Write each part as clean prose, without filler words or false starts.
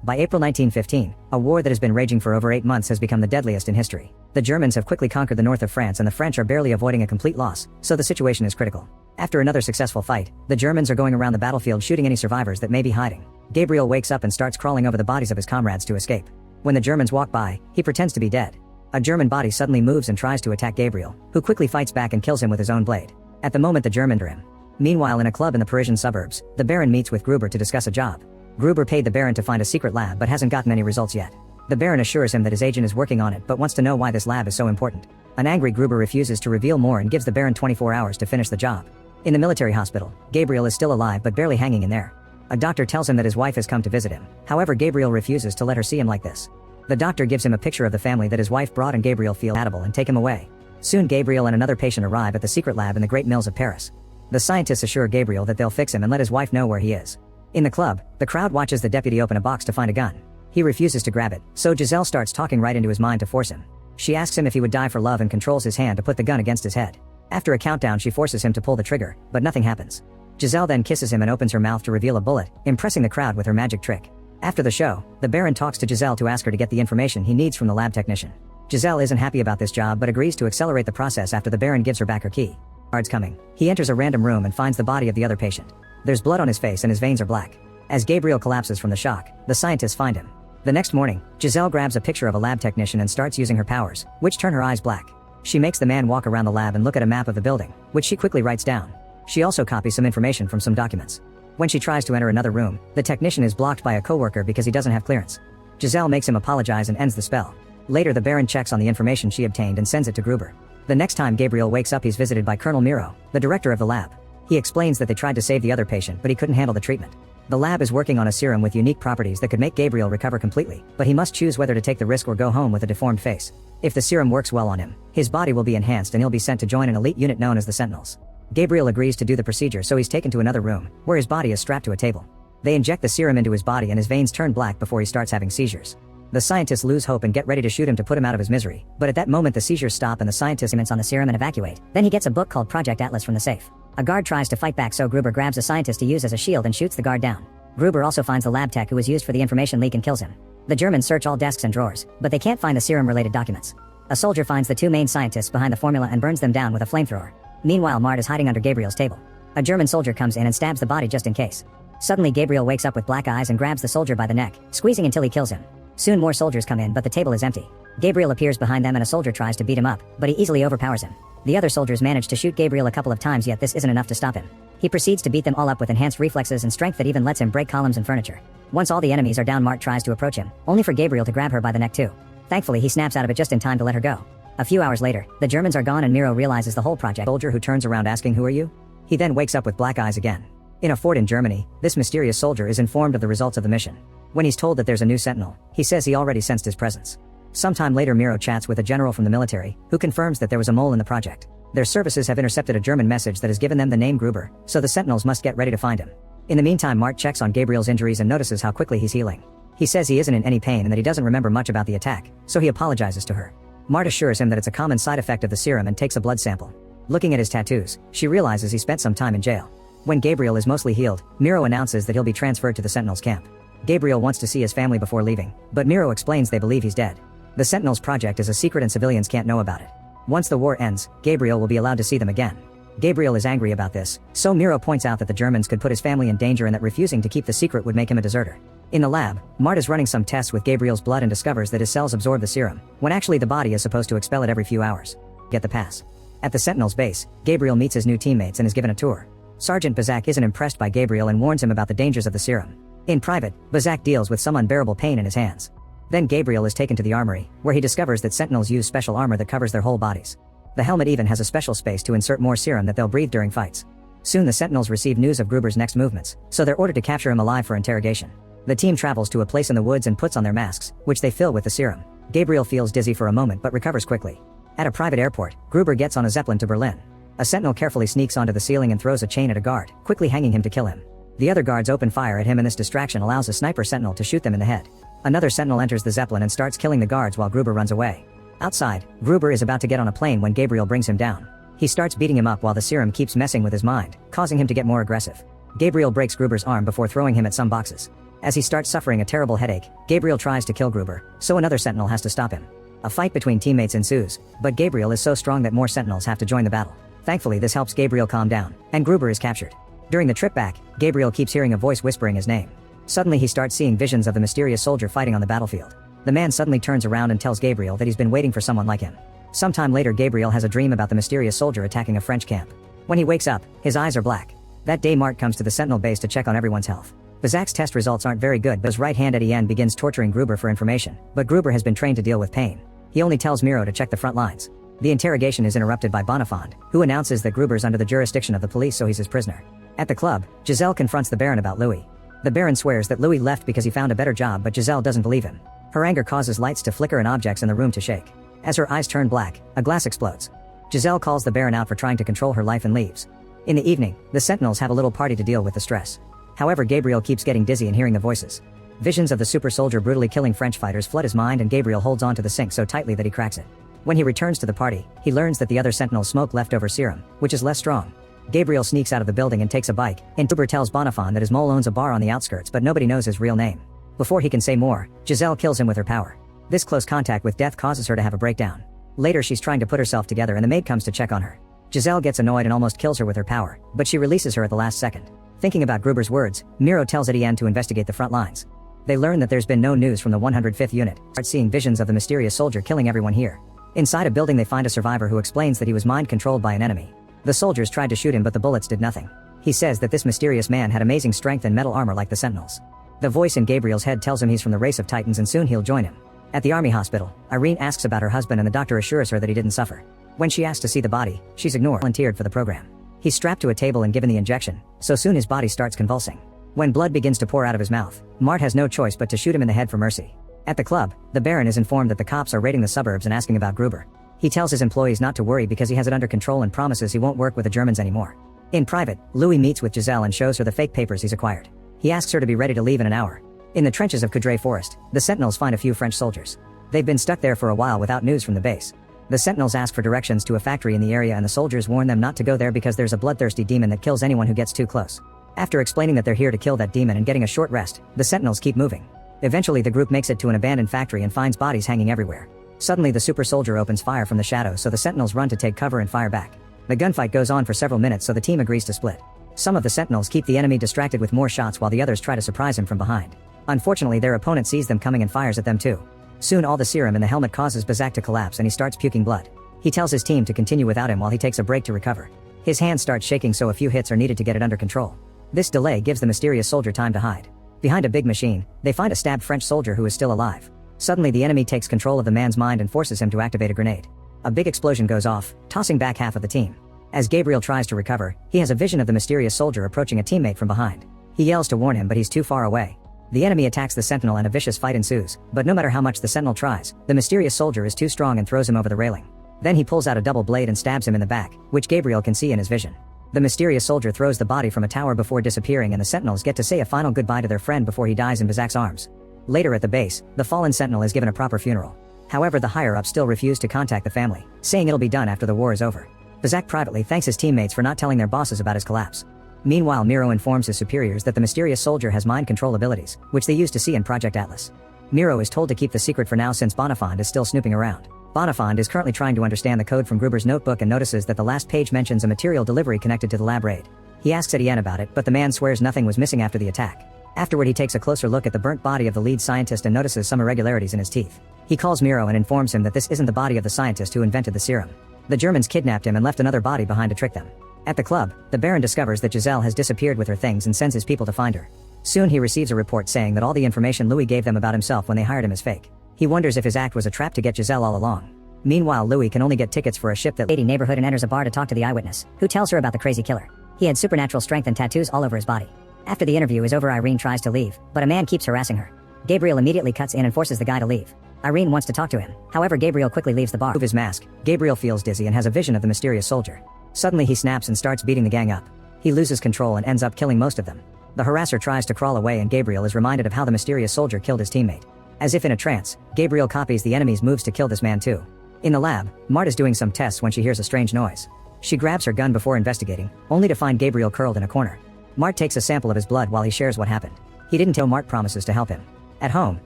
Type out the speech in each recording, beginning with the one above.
By April 1915, a war that has been raging for over 8 months has become the deadliest in history. The Germans have quickly conquered the north of France and the French are barely avoiding a complete loss, so the situation is critical. After another successful fight, the Germans are going around the battlefield shooting any survivors that may be hiding. Gabriel wakes up and starts crawling over the bodies of his comrades to escape. When the Germans walk by, he pretends to be dead. A German body suddenly moves and tries to attack Gabriel, who quickly fights back and kills him with his own blade. At the moment the Germans enter him. Meanwhile, in a club in the Parisian suburbs, the Baron meets with Gruber to discuss a job. Gruber paid the Baron to find a secret lab but hasn't gotten any results yet. The Baron assures him that his agent is working on it but wants to know why this lab is so important. An angry Gruber refuses to reveal more and gives the Baron 24 hours to finish the job. In the military hospital, Gabriel is still alive but barely hanging in there. A doctor tells him that his wife has come to visit him, however Gabriel refuses to let her see him like this. The doctor gives him a picture of the family that his wife brought and Gabriel feels compatible and take him away. Soon Gabriel and another patient arrive at the secret lab in the Great Mills of Paris. The scientists assure Gabriel that they'll fix him and let his wife know where he is. In the club, the crowd watches the deputy open a box to find a gun. He refuses to grab it, so Giselle starts talking right into his mind to force him. She asks him if he would die for love and controls his hand to put the gun against his head. After a countdown she forces him to pull the trigger, but nothing happens. Giselle then kisses him and opens her mouth to reveal a bullet, impressing the crowd with her magic trick. After the show, the Baron talks to Giselle to ask her to get the information he needs from the lab technician. Giselle isn't happy about this job but agrees to accelerate the process after the Baron gives her back her key. Guards coming. He enters a random room and finds the body of the other patient. There's blood on his face and his veins are black. As Gabriel collapses from the shock, the scientists find him. The next morning, Giselle grabs a picture of a lab technician and starts using her powers, which turn her eyes black. She makes the man walk around the lab and look at a map of the building, which she quickly writes down. She also copies some information from some documents. When she tries to enter another room, the technician is blocked by a coworker because he doesn't have clearance. Giselle makes him apologize and ends the spell. Later the Baron checks on the information she obtained and sends it to Gruber. The next time Gabriel wakes up he's visited by Colonel Miro, the director of the lab. He explains that they tried to save the other patient but he couldn't handle the treatment. The lab is working on a serum with unique properties that could make Gabriel recover completely, but he must choose whether to take the risk or go home with a deformed face. If the serum works well on him, his body will be enhanced and he'll be sent to join an elite unit known as the Sentinels. Gabriel agrees to do the procedure so he's taken to another room, where his body is strapped to a table. They inject the serum into his body and his veins turn black before he starts having seizures. The scientists lose hope and get ready to shoot him to put him out of his misery, but at that moment the seizures stop and the scientists on the serum and evacuate. Then he gets a book called Project Atlas from the safe. A guard tries to fight back so Gruber grabs a scientist to use as a shield and shoots the guard down. Gruber also finds the lab tech who was used for the information leak and kills him. The Germans search all desks and drawers, but they can't find the serum-related documents. A soldier finds the two main scientists behind the formula and burns them down with a flamethrower. Meanwhile, Mart is hiding under Gabriel's table. A German soldier comes in and stabs the body just in case. Suddenly Gabriel wakes up with black eyes and grabs the soldier by the neck, squeezing until he kills him. Soon more soldiers come in but the table is empty. Gabriel appears behind them and a soldier tries to beat him up, but he easily overpowers him. The other soldiers manage to shoot Gabriel a couple of times yet this isn't enough to stop him. He proceeds to beat them all up with enhanced reflexes and strength that even lets him break columns and furniture. Once all the enemies are down, Mart tries to approach him, only for Gabriel to grab her by the neck too. Thankfully he snaps out of it just in time to let her go. A few hours later, the Germans are gone and Miro realizes the whole project. Soldier who turns around asking who are you? He then wakes up with black eyes again. In a fort in Germany, this mysterious soldier is informed of the results of the mission. When he's told that there's a new sentinel, he says he already sensed his presence. Sometime later Miro chats with a general from the military, who confirms that there was a mole in the project. Their services have intercepted a German message that has given them the name Gruber, so the Sentinels must get ready to find him. In the meantime Mart checks on Gabriel's injuries and notices how quickly he's healing. He says he isn't in any pain and that he doesn't remember much about the attack, so he apologizes to her. Mart assures him that it's a common side effect of the serum and takes a blood sample. Looking at his tattoos, she realizes he spent some time in jail. When Gabriel is mostly healed, Miro announces that he'll be transferred to the Sentinels camp. Gabriel wants to see his family before leaving, but Miro explains they believe he's dead. The Sentinels project is a secret and civilians can't know about it. Once the war ends, Gabriel will be allowed to see them again. Gabriel is angry about this, so Miro points out that the Germans could put his family in danger and that refusing to keep the secret would make him a deserter. In the lab, Mart is running some tests with Gabriel's blood and discovers that his cells absorb the serum, when actually the body is supposed to expel it every few hours. Get the pass. At the Sentinels base, Gabriel meets his new teammates and is given a tour. Sergeant Bazak isn't impressed by Gabriel and warns him about the dangers of the serum. In private, Bazak deals with some unbearable pain in his hands. Then Gabriel is taken to the armory, where he discovers that Sentinels use special armor that covers their whole bodies. The helmet even has a special space to insert more serum that they'll breathe during fights. Soon the Sentinels receive news of Gruber's next movements, so they're ordered to capture him alive for interrogation. The team travels to a place in the woods and puts on their masks, which they fill with the serum. Gabriel feels dizzy for a moment but recovers quickly. At a private airport, Gruber gets on a Zeppelin to Berlin. A sentinel carefully sneaks onto the ceiling and throws a chain at a guard, quickly hanging him to kill him. The other guards open fire at him and this distraction allows a sniper sentinel to shoot them in the head. Another sentinel enters the Zeppelin and starts killing the guards while Gruber runs away. Outside, Gruber is about to get on a plane when Gabriel brings him down. He starts beating him up while the serum keeps messing with his mind, causing him to get more aggressive. Gabriel breaks Gruber's arm before throwing him at some boxes. As he starts suffering a terrible headache, Gabriel tries to kill Gruber, so another Sentinel has to stop him. A fight between teammates ensues, but Gabriel is so strong that more Sentinels have to join the battle. Thankfully, this helps Gabriel calm down, and Gruber is captured. During the trip back, Gabriel keeps hearing a voice whispering his name. Suddenly he starts seeing visions of the mysterious soldier fighting on the battlefield. The man suddenly turns around and tells Gabriel that he's been waiting for someone like him. Sometime later, Gabriel has a dream about the mysterious soldier attacking a French camp. When he wakes up, his eyes are black. That day, Mart comes to the Sentinel base to check on everyone's health. Bazak's test results aren't very good, but his right hand Etienne begins torturing Gruber for information, but Gruber has been trained to deal with pain. He only tells Miro to check the front lines. The interrogation is interrupted by Bonifond, who announces that Gruber's under the jurisdiction of the police, so he's his prisoner. At the club, Giselle confronts the Baron about Louis. The Baron swears that Louis left because he found a better job, but Giselle doesn't believe him. Her anger causes lights to flicker and objects in the room to shake. As her eyes turn black, a glass explodes. Giselle calls the Baron out for trying to control her life and leaves. In the evening, the Sentinels have a little party to deal with the stress. However, Gabriel keeps getting dizzy and hearing the voices. Visions of the super soldier brutally killing French fighters flood his mind, and Gabriel holds onto the sink so tightly that he cracks it. When he returns to the party, he learns that the other Sentinels smoke leftover serum, which is less strong. Gabriel sneaks out of the building and takes a bike, and Gruber tells Bonifond that his mole owns a bar on the outskirts, but nobody knows his real name. Before he can say more, Giselle kills him with her power. This close contact with death causes her to have a breakdown. Later, she's trying to put herself together and the maid comes to check on her. Giselle gets annoyed and almost kills her with her power, but she releases her at the last second. Thinking about Gruber's words, Miro tells Etienne to investigate the front lines. They learn that there's been no news from the 105th unit, start seeing visions of the mysterious soldier killing everyone here. Inside a building, they find a survivor who explains that he was mind-controlled by an enemy. The soldiers tried to shoot him, but the bullets did nothing. He says that this mysterious man had amazing strength and metal armor like the Sentinels. The voice in Gabriel's head tells him he's from the race of Titans and soon he'll join him. At the army hospital, Irene asks about her husband and the doctor assures her that he didn't suffer. When she asks to see the body, she's ignored, volunteered for the program. He's strapped to a table and given the injection, so soon his body starts convulsing. When blood begins to pour out of his mouth, Mart has no choice but to shoot him in the head for mercy. At the club, the Baron is informed that the cops are raiding the suburbs and asking about Gruber. He tells his employees not to worry because he has it under control and promises he won't work with the Germans anymore. In private, Louis meets with Giselle and shows her the fake papers he's acquired. He asks her to be ready to leave in an hour. In the trenches of Coudray Forest, the Sentinels find a few French soldiers. They've been stuck there for a while without news from the base. The Sentinels ask for directions to a factory in the area and the soldiers warn them not to go there because there's a bloodthirsty demon that kills anyone who gets too close. After explaining that they're here to kill that demon and getting a short rest, the Sentinels keep moving. Eventually, the group makes it to an abandoned factory and finds bodies hanging everywhere. Suddenly, the super soldier opens fire from the shadows, so the Sentinels run to take cover and fire back. The gunfight goes on for several minutes, so the team agrees to split. Some of the Sentinels keep the enemy distracted with more shots while the others try to surprise him from behind. Unfortunately, their opponent sees them coming and fires at them too. Soon all the serum in the helmet causes Bazak to collapse and he starts puking blood. He tells his team to continue without him while he takes a break to recover. His hands start shaking, so a few hits are needed to get it under control. This delay gives the mysterious soldier time to hide. Behind a big machine, they find a stabbed French soldier who is still alive. Suddenly the enemy takes control of the man's mind and forces him to activate a grenade. A big explosion goes off, tossing back half of the team. As Gabriel tries to recover, he has a vision of the mysterious soldier approaching a teammate from behind. He yells to warn him, but he's too far away. The enemy attacks the Sentinel and a vicious fight ensues, but no matter how much the Sentinel tries, the mysterious soldier is too strong and throws him over the railing. Then he pulls out a double blade and stabs him in the back, which Gabriel can see in his vision. The mysterious soldier throws the body from a tower before disappearing, and the Sentinels get to say a final goodbye to their friend before he dies in Bazak's arms. Later at the base, the fallen Sentinel is given a proper funeral. However, the higher-ups still refuse to contact the family, saying it'll be done after the war is over. Bazak privately thanks his teammates for not telling their bosses about his collapse. Meanwhile, Miro informs his superiors that the mysterious soldier has mind control abilities, which they used to see in Project Atlas. Miro is told to keep the secret for now since Bonifond is still snooping around. Bonifond is currently trying to understand the code from Gruber's notebook and notices that the last page mentions a material delivery connected to the lab raid. He asks Etienne about it, but the man swears nothing was missing after the attack. Afterward, he takes a closer look at the burnt body of the lead scientist and notices some irregularities in his teeth. He calls Miro and informs him that this isn't the body of the scientist who invented the serum. The Germans kidnapped him and left another body behind to trick them. At the club, the Baron discovers that Giselle has disappeared with her things and sends his people to find her. Soon he receives a report saying that all the information Louis gave them about himself when they hired him is fake. He wonders if his act was a trap to get Giselle all along. Meanwhile, Louis can only get tickets for a ship that 80 neighborhood and enters a bar to talk to the eyewitness, who tells her about the crazy killer. He had supernatural strength and tattoos all over his body. After the interview is over, Irene tries to leave, but a man keeps harassing her. Gabriel immediately cuts in and forces the guy to leave. Irene wants to talk to him. However, Gabriel quickly leaves the bar. Remove his mask, Gabriel feels dizzy and has a vision of the mysterious soldier. Suddenly he snaps and starts beating the gang up. He loses control and ends up killing most of them. The harasser tries to crawl away and Gabriel is reminded of how the mysterious soldier killed his teammate. As if in a trance, Gabriel copies the enemy's moves to kill this man too. In the lab, Mart is doing some tests when she hears a strange noise. She grabs her gun before investigating, only to find Gabriel curled in a corner. Mart takes a sample of his blood while he shares what happened. He didn't tell. Mart promises to help him. At home,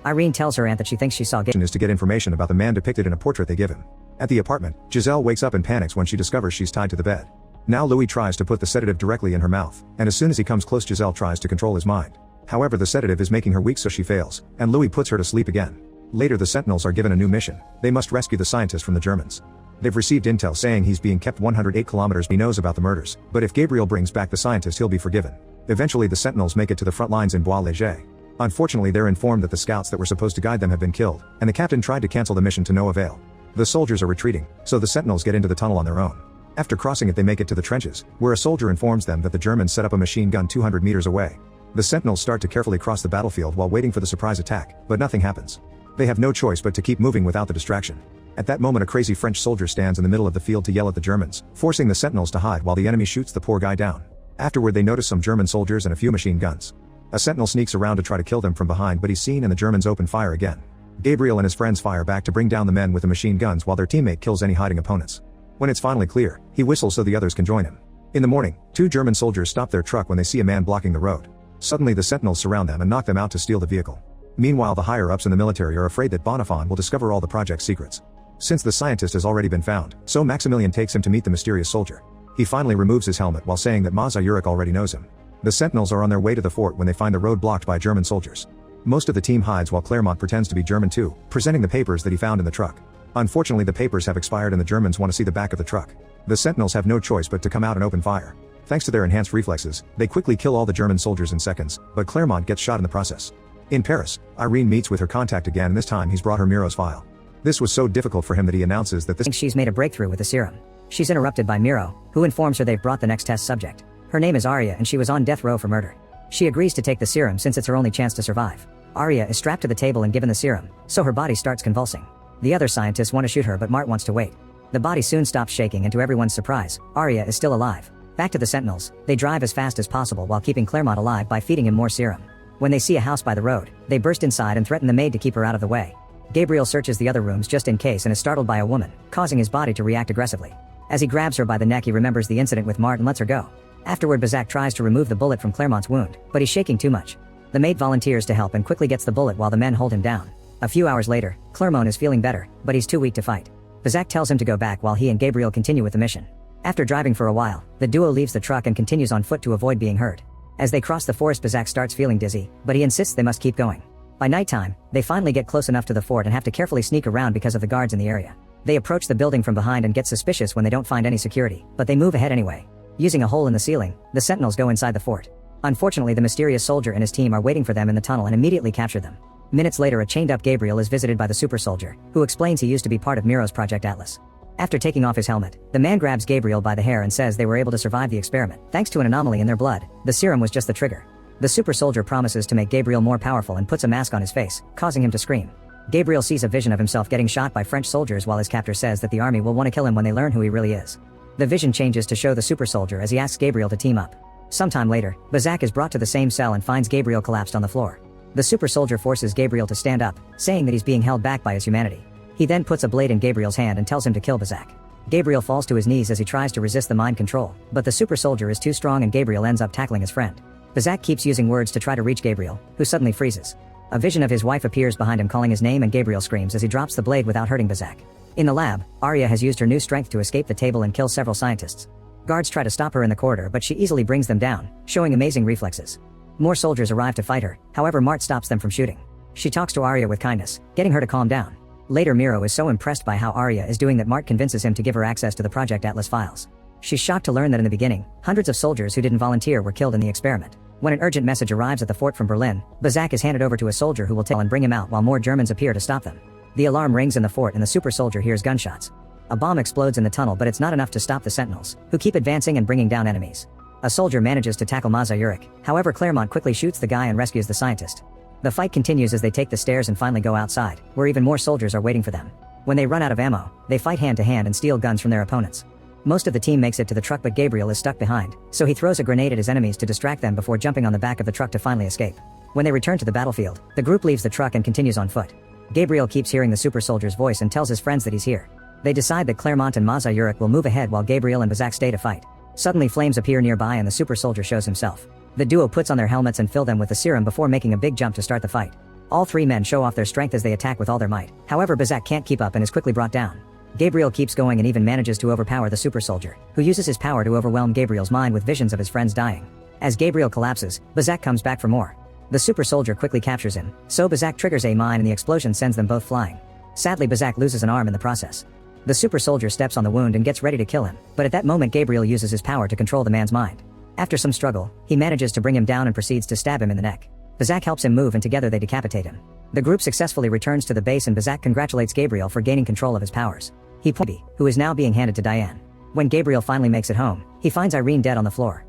Irene tells her aunt that she thinks she saw is to get information about the man depicted in a portrait they give him. At the apartment, Giselle wakes up and panics when she discovers she's tied to the bed. Now Louis tries to put the sedative directly in her mouth, and as soon as he comes close, Giselle tries to control his mind. However, the sedative is making her weak, so she fails, and Louis puts her to sleep again. Later, the Sentinels are given a new mission. They must rescue the scientist from the Germans. They've received intel saying he's being kept 108 kilometers. He knows about the murders, but if Gabriel brings back the scientist, he'll be forgiven. Eventually, the Sentinels make it to the front lines in Bois Léger. Unfortunately, they're informed that the scouts that were supposed to guide them have been killed, and the captain tried to cancel the mission to no avail. The soldiers are retreating, so the Sentinels get into the tunnel on their own. After crossing it, they make it to the trenches, where a soldier informs them that the Germans set up a machine gun 200 meters away. The Sentinels start to carefully cross the battlefield while waiting for the surprise attack, but nothing happens. They have no choice but to keep moving without the distraction. At that moment, a crazy French soldier stands in the middle of the field to yell at the Germans, forcing the Sentinels to hide while the enemy shoots the poor guy down. Afterward, they notice some German soldiers and a few machine guns. A Sentinel sneaks around to try to kill them from behind, but he's seen and the Germans open fire again. Gabriel and his friends fire back to bring down the men with the machine guns while their teammate kills any hiding opponents. When it's finally clear, he whistles so the others can join him. In the morning, 2 German soldiers stop their truck when they see a man blocking the road. Suddenly, the Sentinels surround them and knock them out to steal the vehicle. Meanwhile, the higher-ups in the military are afraid that Bonifant will discover all the project's secrets. Since the scientist has already been found, so Maximilian takes him to meet the mysterious soldier. He finally removes his helmet while saying that Maza Yurik already knows him. The Sentinels are on their way to the fort when they find the road blocked by German soldiers. Most of the team hides while Clermont pretends to be German too, presenting the papers that he found in the truck. Unfortunately, the papers have expired and the Germans want to see the back of the truck. The Sentinels have no choice but to come out and open fire. Thanks to their enhanced reflexes, they quickly kill all the German soldiers in seconds, but Clermont gets shot in the process. In Paris, Irene meets with her contact again, and this time he's brought her Miro's file. This was so difficult for him that he announces that she's made a breakthrough with the serum. She's interrupted by Miro, who informs her they've brought the next test subject. Her name is Arya and she was on death row for murder. She agrees to take the serum since it's her only chance to survive. Arya is strapped to the table and given the serum, so her body starts convulsing. The other scientists want to shoot her, but Mart wants to wait. The body soon stops shaking, and to everyone's surprise, Arya is still alive. Back to the Sentinels, they drive as fast as possible while keeping Clermont alive by feeding him more serum. When they see a house by the road, they burst inside and threaten the maid to keep her out of the way. Gabriel searches the other rooms just in case and is startled by a woman, causing his body to react aggressively. As he grabs her by the neck, he remembers the incident with Mart and lets her go. Afterward, Bazak tries to remove the bullet from Clermont's wound, but he's shaking too much. The maid volunteers to help and quickly gets the bullet while the men hold him down. A few hours later, Clermont is feeling better, but he's too weak to fight. Bazak tells him to go back while he and Gabriel continue with the mission. After driving for a while, the duo leaves the truck and continues on foot to avoid being heard. As they cross the forest, Bazak starts feeling dizzy, but he insists they must keep going. By nighttime, they finally get close enough to the fort and have to carefully sneak around because of the guards in the area. They approach the building from behind and get suspicious when they don't find any security, but they move ahead anyway. Using a hole in the ceiling, the Sentinels go inside the fort. Unfortunately, the mysterious soldier and his team are waiting for them in the tunnel and immediately capture them. Minutes later, a chained-up Gabriel is visited by the super soldier, who explains he used to be part of Miro's Project Atlas. After taking off his helmet, the man grabs Gabriel by the hair and says they were able to survive the experiment, thanks to an anomaly in their blood. The serum was just the trigger. The super soldier promises to make Gabriel more powerful and puts a mask on his face, causing him to scream. Gabriel sees a vision of himself getting shot by French soldiers while his captor says that the army will want to kill him when they learn who he really is. The vision changes to show the super soldier as he asks Gabriel to team up. Sometime later, Bazak is brought to the same cell and finds Gabriel collapsed on the floor. The super soldier forces Gabriel to stand up, saying that he's being held back by his humanity. He then puts a blade in Gabriel's hand and tells him to kill Bazak. Gabriel falls to his knees as he tries to resist the mind control, but the super soldier is too strong and Gabriel ends up tackling his friend. Bazak keeps using words to try to reach Gabriel, who suddenly freezes. A vision of his wife appears behind him calling his name, and Gabriel screams as he drops the blade without hurting Bazak. In the lab, Arya has used her new strength to escape the table and kill several scientists. Guards try to stop her in the corridor, but she easily brings them down, showing amazing reflexes. More soldiers arrive to fight her, however Mart stops them from shooting. She talks to Arya with kindness, getting her to calm down. Later, Miro is so impressed by how Arya is doing that Mart convinces him to give her access to the Project Atlas files. She's shocked to learn that in the beginning, hundreds of soldiers who didn't volunteer were killed in the experiment. When an urgent message arrives at the fort from Berlin, Bazak is handed over to a soldier who will tell and bring him out while more Germans appear to stop them. The alarm rings in the fort and the super soldier hears gunshots. A bomb explodes in the tunnel, but it's not enough to stop the Sentinels, who keep advancing and bringing down enemies. A soldier manages to tackle Maza Yurik, however Clermont quickly shoots the guy and rescues the scientist. The fight continues as they take the stairs and finally go outside, where even more soldiers are waiting for them. When they run out of ammo, they fight hand to hand and steal guns from their opponents. Most of the team makes it to the truck, but Gabriel is stuck behind, so he throws a grenade at his enemies to distract them before jumping on the back of the truck to finally escape. When they return to the battlefield, the group leaves the truck and continues on foot. Gabriel keeps hearing the super soldier's voice and tells his friends that he's here. They decide that Clermont and Maza Yurik will move ahead while Gabriel and Bazak stay to fight. Suddenly flames appear nearby and the super soldier shows himself. The duo puts on their helmets and fill them with the serum before making a big jump to start the fight. All three men show off their strength as they attack with all their might. However, Bazak can't keep up and is quickly brought down. Gabriel keeps going and even manages to overpower the super soldier, who uses his power to overwhelm Gabriel's mind with visions of his friends dying. As Gabriel collapses, Bazak comes back for more. The super soldier quickly captures him, so Bazak triggers a mine and the explosion sends them both flying. Sadly, Bazak loses an arm in the process. The super soldier steps on the wound and gets ready to kill him, but at that moment Gabriel uses his power to control the man's mind. After some struggle, he manages to bring him down and proceeds to stab him in the neck. Bazak helps him move and together they decapitate him. The group successfully returns to the base and Bazak congratulates Gabriel for gaining control of his powers. He points to Baby, who is now being handed to Diane. When Gabriel finally makes it home, he finds Irene dead on the floor.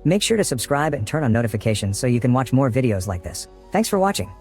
Make sure to subscribe and turn on notifications so you can watch more videos like this. Thanks for watching.